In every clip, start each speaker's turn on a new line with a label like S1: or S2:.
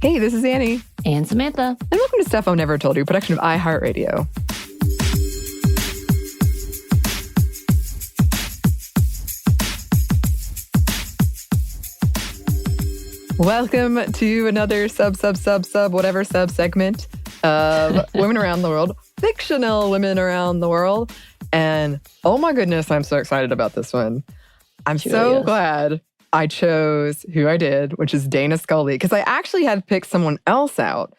S1: Hey, this is Anney.
S2: And Samantha.
S1: And welcome to Stuff I've Never Told You, production of iHeartRadio. Welcome to another whatever sub segment of Women Around the World, fictional women around the world. And oh my goodness, I'm so excited about this one. I'm so glad I chose who I did, which is Dana Scully, because I actually had picked someone else out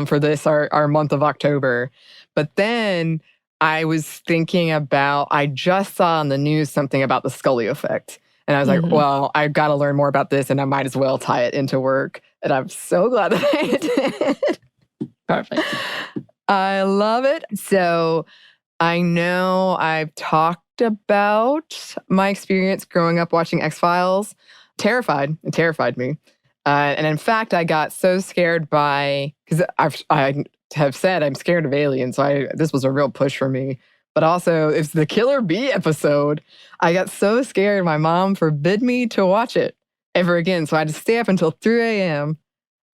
S1: for this, our month of October. But then I was thinking about, I just saw on the news something about the Scully effect. And I was like, well, I've got to learn more about this, and I might as well tie it into work. And I'm so glad that I did.
S2: Perfect.
S1: I love it. So I know I've talked about my experience growing up watching X-Files. It terrified me. And in fact, I got so scared because I have said I'm scared of aliens, so this was a real push for me. But also, it's the Killer Bee episode. I got so scared, my mom forbid me to watch it ever again. So I had to stay up until 3 a.m.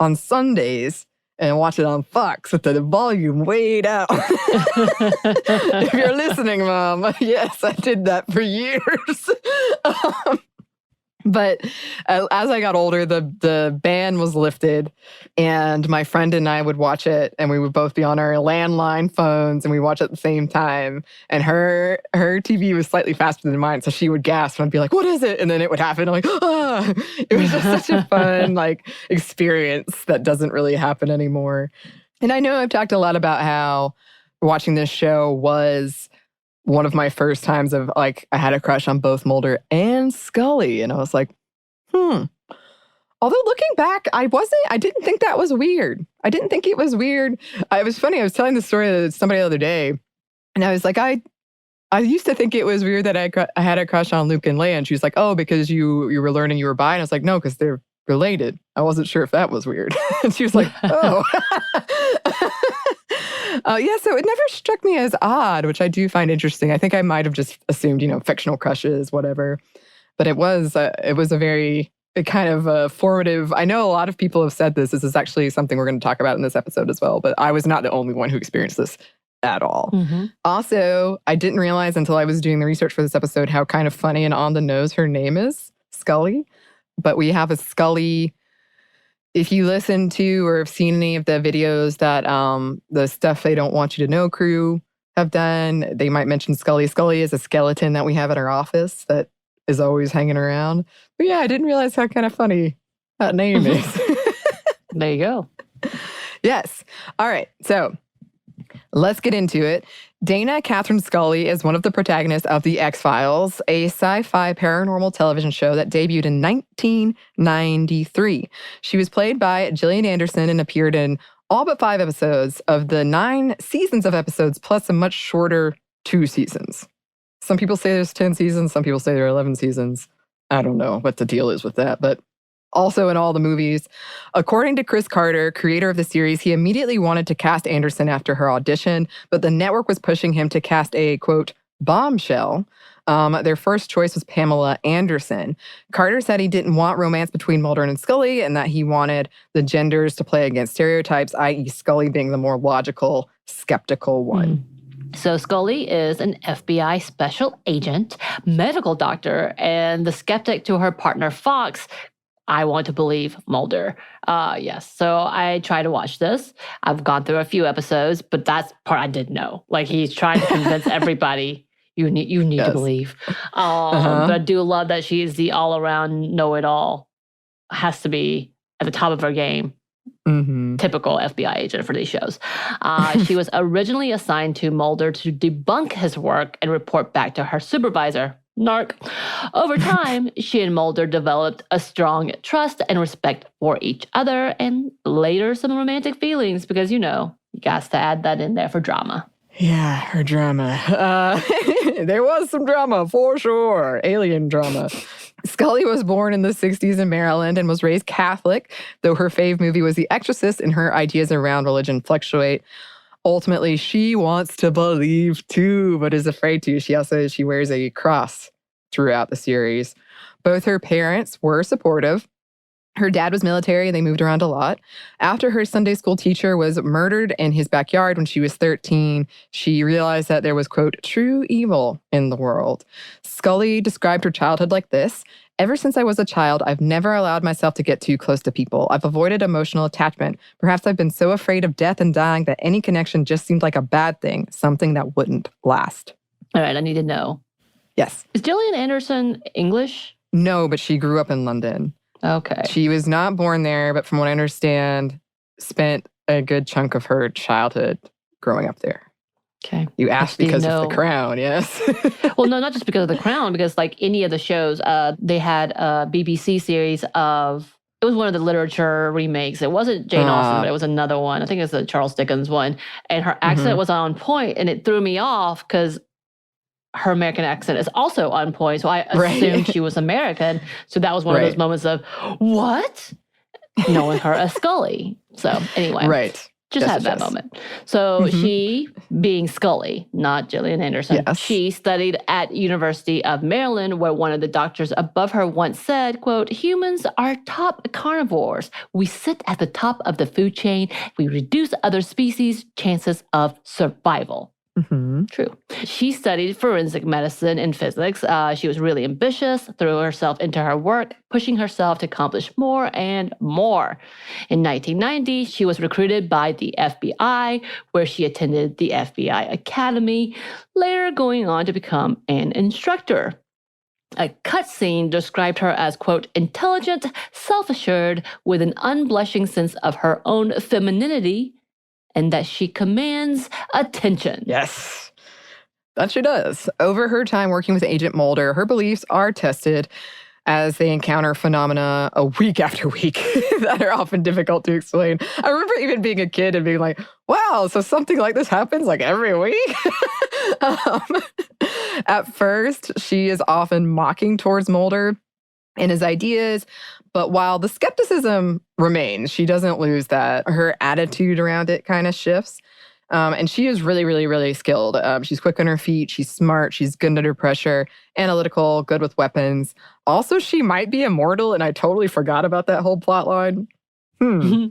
S1: on Sundays and watch it on Fox with the volume way down. If you're listening, Mom, yes, I did that for years. But as I got older, the ban was lifted, and my friend and I would watch it, and we would both be on our landline phones, and we watch it at the same time. And her TV was slightly faster than mine, so she would gasp, and I'd be like, "What is it?" And then it would happen. I'm like, "Ah!" It was just such a fun experience that doesn't really happen anymore. And I know I've talked a lot about how watching this show was one of my first times of I had a crush on both Mulder and Scully. And I was like, Although looking back, I didn't think that was weird. I didn't think it was weird. It was funny. I was telling the story to somebody the other day, and I was like, I used to think it was weird that I had a crush on Luke and Leia. And she was like, oh, because you were learning you were bi. And I was like, no, because they're related. I wasn't sure if that was weird. And she was like, oh. So it never struck me as odd, which I do find interesting. I think I might have just assumed, fictional crushes, whatever. But it was a very kind of formative. I know a lot of people have said this. This is actually something we're going to talk about in this episode as well. But I was not the only one who experienced this at all. Also, I didn't realize until I was doing the research for this episode how kind of funny and on the nose her name is, Scully. But we have a Scully. If you listen to or have seen any of the videos that the Stuff They Don't Want You to Know crew have done, they might mention Scully. Scully is a skeleton that we have at our office that is always hanging around. But yeah, I didn't realize how kind of funny that name is.
S2: There you go.
S1: Yes. All right. So let's get into it. Dana Catherine Scully is one of the protagonists of The X-Files, a sci-fi paranormal television show that debuted in 1993. She was played by Gillian Anderson and appeared in all but 5 episodes of the 9 seasons of episodes, plus a much shorter 2 seasons. Some people say there's 10 seasons, some people say there are 11 seasons. I don't know what the deal is with that, but also in all the movies. According to Chris Carter, creator of the series, he immediately wanted to cast Anderson after her audition, but the network was pushing him to cast a, quote, bombshell. Their first choice was Pamela Anderson. Carter said he didn't want romance between Mulder and Scully and that he wanted the genders to play against stereotypes, i.e. Scully being the more logical, skeptical one.
S2: So Scully is an FBI special agent, medical doctor, and the skeptic to her partner Fox. I want to believe Mulder. Yes. So I tried to watch this. I've gone through a few episodes, but that's part I didn't know. He's trying to convince everybody you need to believe. But I do love that she is the all-around know-it-all. Has to be at the top of her game. Typical FBI agent for these shows. She was originally assigned to Mulder to debunk his work and report back to her supervisor. Narc. Over time, she and Mulder developed a strong trust and respect for each other, and later some romantic feelings because, you got to add that in there for drama.
S1: Yeah, her drama. There was some drama, for sure. Alien drama. Scully was born in the 60s in Maryland and was raised Catholic, though her fave movie was The Exorcist and her ideas around religion fluctuate. Ultimately, she wants to believe too, but is afraid to. She wears a cross throughout the series. Both her parents were supportive. Her dad was military. They moved around a lot. After her Sunday school teacher was murdered in his backyard when she was 13, she realized that there was, quote, true evil in the world. Scully described her childhood like this. Ever since I was a child, I've never allowed myself to get too close to people. I've avoided emotional attachment. Perhaps I've been so afraid of death and dying that any connection just seemed like a bad thing, something that wouldn't last.
S2: All right, I need to know.
S1: Yes.
S2: Is Gillian Anderson English?
S1: No, but she grew up in London.
S2: Okay.
S1: She was not born there, but from what I understand, spent a good chunk of her childhood growing up there.
S2: Okay.
S1: You asked because of The Crown, yes?
S2: Well, no, not just because of The Crown, because like any of the shows, they had a BBC series of, it was one of the literature remakes. It wasn't Jane Austen, but it was another one. I think it was the Charles Dickens one. And her accent was on point, and it threw me off because her American accent is also on point. So I assumed she was American. So that was one of those moments of, what? Knowing her as Scully. So anyway. Just had that moment. So she, being Scully, not Gillian Anderson, she studied at University of Maryland, where one of the doctors above her once said, quote, humans are top carnivores. We sit at the top of the food chain. We reduce other species' chances of survival. True. She studied forensic medicine and physics. She was really ambitious, threw herself into her work, pushing herself to accomplish more and more. In 1990, she was recruited by the FBI, where she attended the FBI Academy, later going on to become an instructor. A cutscene described her as, quote, intelligent, self-assured, with an unblushing sense of her own femininity, and that she commands attention.
S1: Yes, that she does. Over her time working with Agent Mulder, her beliefs are tested as they encounter phenomena a week after week that are often difficult to explain. I remember even being a kid and being like, wow, so something like this happens like every week? At first, she is often mocking towards Mulder and his ideas, but while the skepticism remains, she doesn't lose that. Her attitude around it kind of shifts. And she is really, really, really skilled. She's quick on her feet. She's smart. She's good under pressure, analytical, good with weapons. Also, she might be immortal, and I totally forgot about that whole plot line.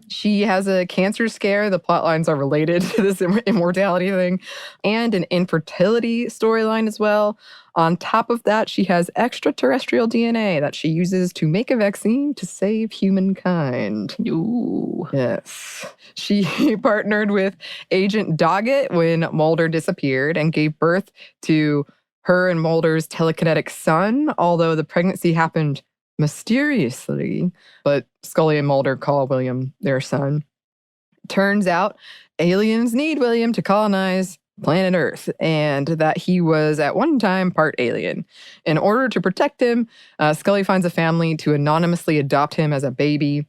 S1: She has a cancer scare. The plot lines are related to this immortality thing, and an infertility storyline as well. On top of that, she has extraterrestrial DNA that she uses to make a vaccine to save humankind.
S2: Ooh.
S1: Yes. She partnered with Agent Doggett when Mulder disappeared and gave birth to her and Mulder's telekinetic son, although the pregnancy happened mysteriously, but Scully and Mulder call William their son. Turns out aliens need William to colonize planet Earth, and that he was at one time part alien. In order to protect him, Scully finds a family to anonymously adopt him as a baby.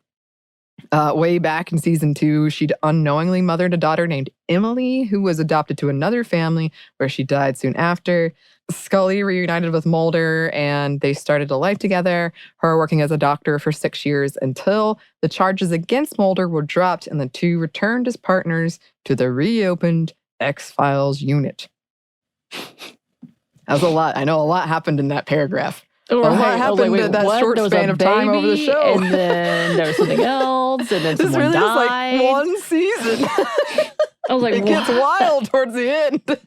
S1: Way back in season 2, she'd unknowingly mothered a daughter named Emily, who was adopted to another family where she died soon after. Scully reunited with Mulder, and they started a life together, her working as a doctor for 6 years until the charges against Mulder were dropped and the two returned as partners to the reopened X-Files unit. That was a lot. I know a lot happened in that paragraph.
S2: Right.
S1: A lot happened in that short span of time over the show.
S2: And then there was something else, and then someone
S1: really
S2: died.
S1: Is like one season.
S2: I was like,
S1: it gets wild towards the end.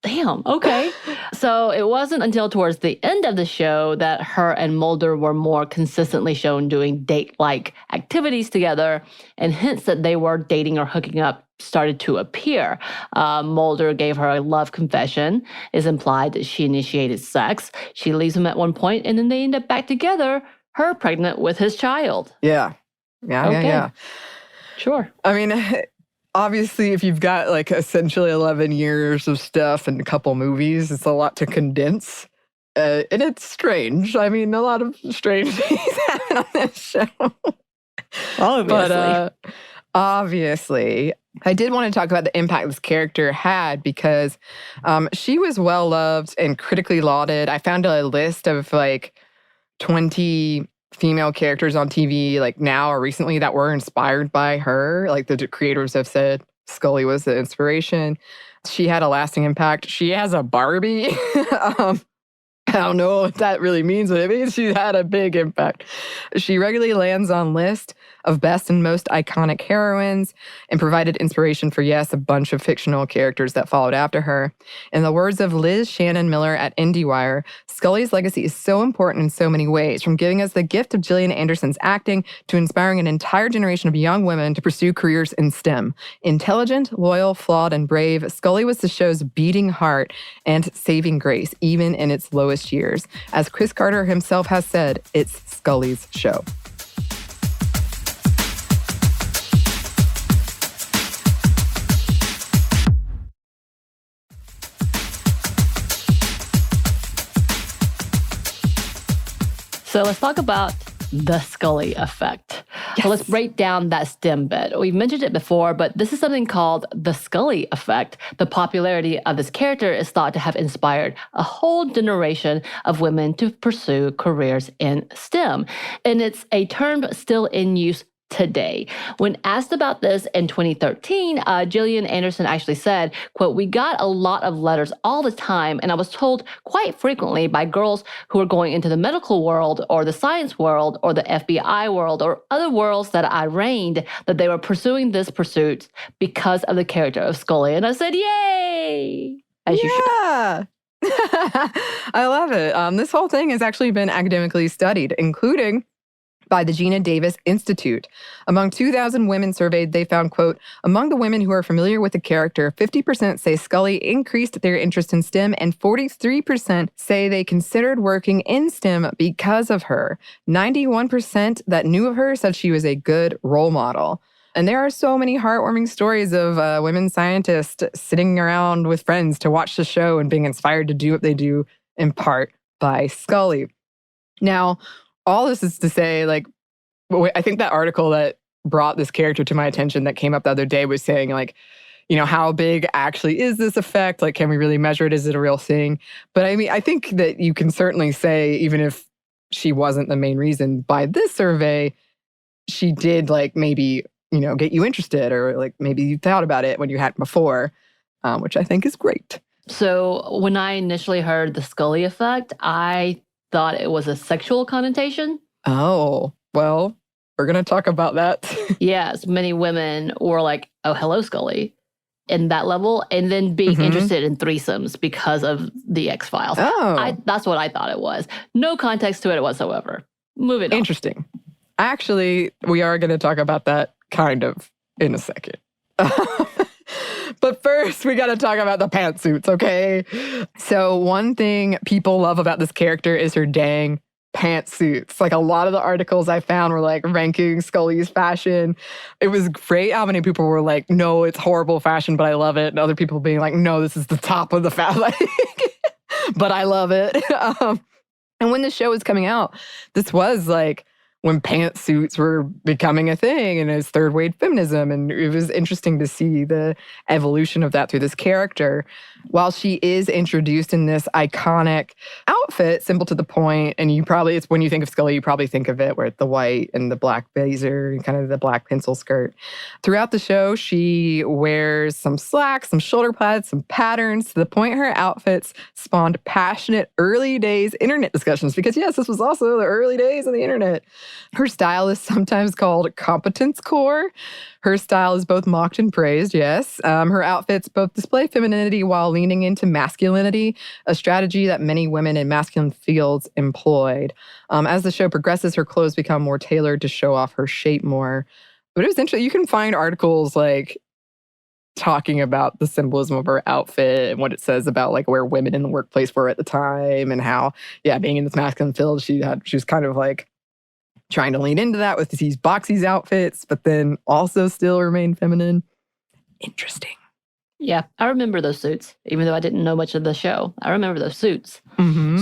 S2: Damn, okay. So it wasn't until towards the end of the show that her and Mulder were more consistently shown doing date-like activities together, and hints that they were dating or hooking up started to appear. Mulder gave her a love confession. It's implied that she initiated sex. She leaves him at one point, and then they end up back together, her pregnant with his child.
S1: Yeah. Yeah.
S2: Sure.
S1: I mean, obviously, if you've got like essentially 11 years of stuff and a couple movies, it's a lot to condense. And it's strange. I mean, a lot of strange things happen on this show. But obviously, I did want to talk about the impact this character had because she was well-loved and critically lauded. I found a list of like 20 female characters on TV like now or recently that were inspired by her. Like the creators have said Scully was the inspiration. She had a lasting impact. She has a Barbie. I don't know what that really means, but it means she had a big impact. She regularly lands on lists of best and most iconic heroines and provided inspiration for, yes, a bunch of fictional characters that followed after her. In the words of Liz Shannon Miller at IndieWire, Scully's legacy is so important in so many ways, from giving us the gift of Gillian Anderson's acting to inspiring an entire generation of young women to pursue careers in STEM. Intelligent, loyal, flawed, and brave, Scully was the show's beating heart and saving grace, even in its lowest years. As Chris Carter himself has said, it's Scully's show.
S2: So let's talk about the Scully effect.
S1: Yes.
S2: So let's break down that STEM bit. We've mentioned it before, but this is something called the Scully effect. The popularity of this character is thought to have inspired a whole generation of women to pursue careers in STEM. And it's a term still in use today. When asked about this in 2013, Gillian Anderson actually said, quote, "We got a lot of letters all the time, and I was told quite frequently by girls who were going into the medical world or the science world or the FBI world or other worlds that I reigned that they were pursuing this pursuit because of the character of Scully." And I said, yay! As you should.
S1: Yeah. I love it. This whole thing has actually been academically studied, including by the Gina Davis Institute. Among 2,000 women surveyed, they found, quote, "Among the women who are familiar with the character, 50% say Scully increased their interest in STEM, and 43% say they considered working in STEM because of her. 91% that knew of her said she was a good role model." And there are so many heartwarming stories of women scientists sitting around with friends to watch the show and being inspired to do what they do, in part by Scully. Now, all this is to say, like, I think that article that brought this character to my attention that came up the other day was saying, like, you know, how big actually is this effect? Like, can we really measure it? Is it a real thing? But I mean, I think that you can certainly say, even if she wasn't the main reason, by this survey, she did, like, maybe, you know, get you interested, or like maybe you thought about it when you hadn't before, which I think is great.
S2: So when I initially heard the Scully effect, I thought it was a sexual connotation.
S1: Oh, well, we're going to talk about that.
S2: Yes, many women were like, "Oh, hello, Scully," in that level, and then being interested in threesomes because of the X-Files.
S1: Oh.
S2: That's what I thought it was. No context to it whatsoever. Moving on.
S1: Interesting. Actually, we are going to talk about that kind of in a second. But first, we got to talk about the pantsuits, okay? So one thing people love about this character is her dang pantsuits. Like, a lot of the articles I found were like ranking Scully's fashion. It was great how many people were like, "No, it's horrible fashion, but I love it." And other people being like, "No, this is the top of the fashion, but I love it." And when the show was coming out, this was like when pantsuits were becoming a thing, and it's third wave feminism. And it was interesting to see the evolution of that through this character. While she is introduced in this iconic outfit, simple to the point, and it's when you think of Scully, you probably think of it where it's the white and the black blazer and kind of the black pencil skirt. Throughout the show, she wears some slacks, some shoulder pads, some patterns, to the point her outfits spawned passionate early days internet discussions. Because yes, this was also the early days of the internet. Her style is sometimes called competence core. Her style is both mocked and praised, yes. Her outfits both display femininity while leaning into masculinity, a strategy that many women in masculine fields employed. As the show progresses, her clothes become more tailored to show off her shape more. But it was interesting. You can find articles like talking about the symbolism of her outfit and what it says about like where women in the workplace were at the time, and how, yeah, being in this masculine field, she was kind of like trying to lean into that with these boxy outfits, but then also still remain feminine. Interesting.
S2: Yeah, I remember those suits, even though I didn't know much of the show. I remember those suits.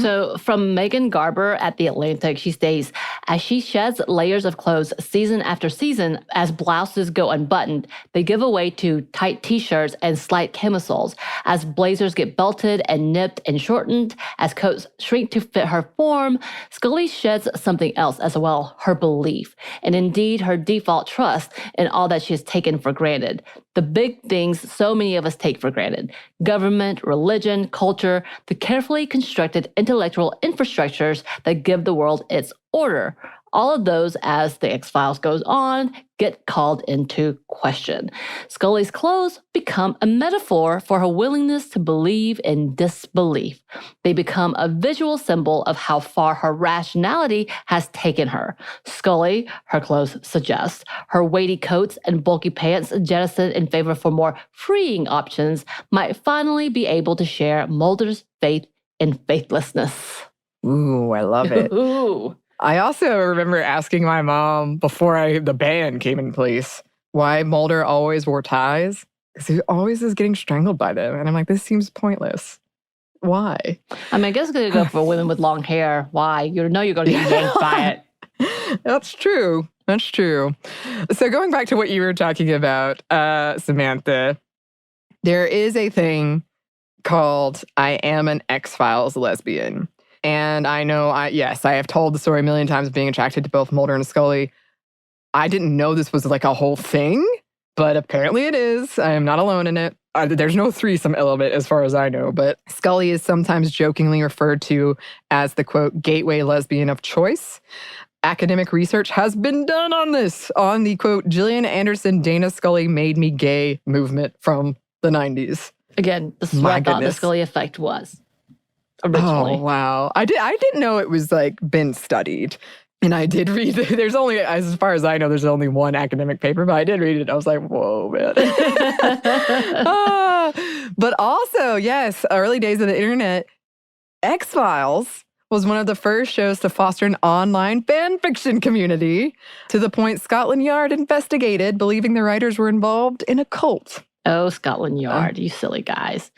S2: So from Megan Garber at The Atlantic, she states, "As she sheds layers of clothes season after season, as blouses go unbuttoned, they give way to tight t-shirts and slight camisoles. As blazers get belted and nipped and shortened, as coats shrink to fit her form, Scully sheds something else as well, her belief, and indeed her default trust in all that she has taken for granted. The big things so many of us take for granted: government, religion, culture, the carefully constructed intellectual infrastructures that give the world its order. All of those, as the X-Files goes on, get called into question. Scully's clothes become a metaphor for her willingness to believe in disbelief. They become a visual symbol of how far her rationality has taken her. Scully, her clothes suggest, her weighty coats and bulky pants jettisoned in favor for more freeing options, might finally be able to share Mulder's faith in faithlessness.
S1: Ooh, I love it.
S2: Ooh.
S1: I also remember asking my mom before the ban came in place why Mulder always wore ties. Because he always is getting strangled by them. And I'm like, this seems pointless. Why?
S2: I mean, I guess it's going to go for women with long hair. Why? You know you're going to get yanked by it.
S1: That's true. That's true. So going back to what you were talking about, Samantha, there is a thing called I am an X-Files lesbian. And I know, I have told the story a million times of being attracted to both Mulder and Scully. I didn't know this was like a whole thing, but apparently it is. I am not alone in it. There's no threesome element as far as I know, but Scully is sometimes jokingly referred to as the, quote, gateway lesbian of choice. Academic research has been done on this, on the, quote, Gillian Anderson, Dana Scully made me gay movement from the 90s.
S2: Again, this is what I thought the Scully effect was. Originally.
S1: Oh, wow. I didn't know it was like been studied. And I did read it. There's only, as far as I know, there's only one academic paper, but I did read it. I was like, whoa, man. But also, yes, early days of the internet, X-Files was one of the first shows to foster an online fan fiction community, to the point Scotland Yard investigated, believing the writers were involved in a cult.
S2: Oh, Scotland Yard, you silly guys.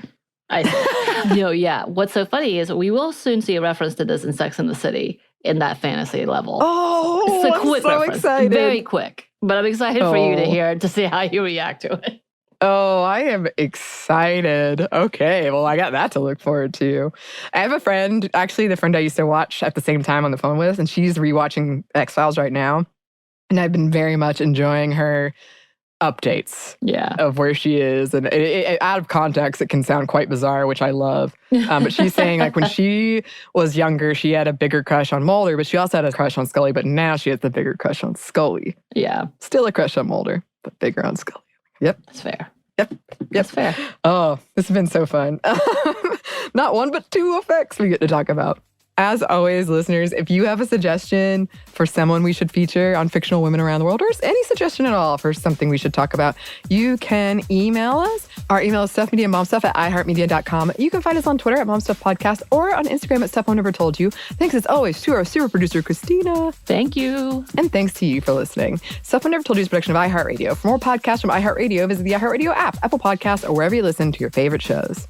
S2: What's so funny is we will soon see a reference to this in Sex and the City in that fantasy level.
S1: Oh,
S2: it's a quick reference.
S1: Excited.
S2: Very quick. But I'm excited for you to hear it, to see how you react to it.
S1: Oh, I am excited. Okay, well, I got that to look forward to. I have a friend, actually the friend I used to watch at the same time on the phone with, and she's rewatching X-Files right now. And I've been very much enjoying her updates of where she is. And out of context, it can sound quite bizarre, which I love. But she's saying like when she was younger, she had a bigger crush on Mulder, but she also had a crush on Scully. But now she has the bigger crush on Scully.
S2: Yeah.
S1: Still a crush on Mulder, but bigger on Scully. Yep.
S2: That's fair.
S1: Yep.
S2: That's fair.
S1: Oh, this has been so fun. Not one, but two effects we get to talk about. As always, listeners, if you have a suggestion for someone we should feature on Fictional Women Around the World, or any suggestion at all for something we should talk about, you can email us. Our email is stuffmediamomstuff@iheartmedia.com. You can find us on Twitter at momstuffpodcast or on Instagram at Stuff I Never Told You. Thanks as always to our super producer, Christina.
S2: Thank you.
S1: And thanks to you for listening. Stuff I Never Told You is a production of iHeartRadio. For more podcasts from iHeartRadio, visit the iHeartRadio app, Apple Podcasts, or wherever you listen to your favorite shows.